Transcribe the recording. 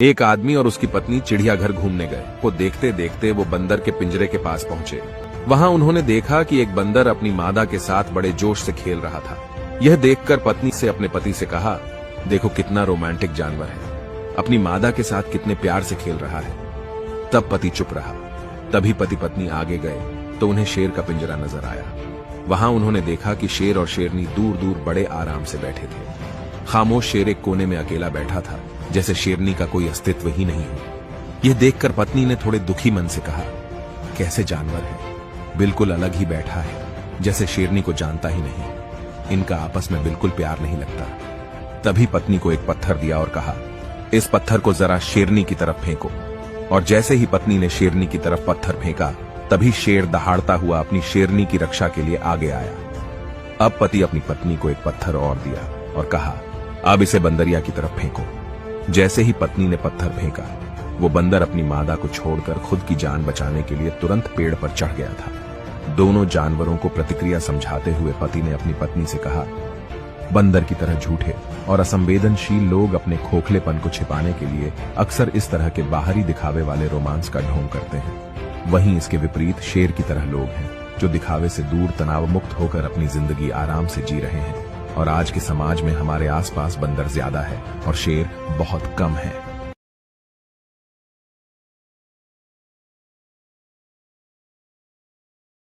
एक आदमी और उसकी पत्नी चिड़ियाघर घूमने गए। वो देखते देखते वो बंदर के पिंजरे के पास पहुंचे। वहां उन्होंने देखा कि एक बंदर अपनी मादा के साथ बड़े जोश से खेल रहा था। यह देखकर पत्नी से अपने पति से कहा, देखो कितना रोमांटिक जानवर है, अपनी मादा के साथ कितने प्यार से खेल रहा है। तब पति चुप रहा। तभी पति पत्नी आगे गए तो उन्हें शेर का पिंजरा नजर आया। वहां उन्होंने देखा कि शेर और शेरनी दूर दूर बड़े आराम से बैठे थे। खामोश शेर एक कोने में अकेला बैठा था, जैसे शेरनी का कोई अस्तित्व ही नहीं हो। यह देखकर पत्नी ने थोड़े दुखी मन से कहा, कैसे जानवर है, बिल्कुल अलग ही बैठा है, जैसे शेरनी को जानता ही नहीं। इनका आपस में बिल्कुल प्यार नहीं लगता। तभी पत्नी को एक पत्थर दिया और कहा, इस पत्थर को जरा शेरनी की तरफ फेंको। और जैसे ही पत्नी ने शेरनी की तरफ पत्थर फेंका, तभी शेर दहाड़ता हुआ अपनी शेरनी की रक्षा के लिए आगे आया। अब पति अपनी पत्नी को एक पत्थर और दिया और कहा, अब इसे बंदरिया की तरफ फेंको। जैसे ही पत्नी ने पत्थर फेंका, वो बंदर अपनी मादा को छोड़कर खुद की जान बचाने के लिए तुरंत पेड़ पर चढ़ गया था। दोनों जानवरों को प्रतिक्रिया समझाते हुए पति ने अपनी पत्नी से कहा, बंदर की तरह झूठे और असंवेदनशील लोग अपने खोखलेपन को छिपाने के लिए अक्सर इस तरह के बाहरी दिखावे वाले रोमांस का ढोंग करते हैं। वहीं इसके विपरीत शेर की तरह लोग हैं, जो दिखावे से दूर तनाव मुक्त होकर अपनी जिंदगी आराम से जी रहे हैं। और आज के समाज में हमारे आसपास बंदर ज्यादा है और शेर बहुत कम है।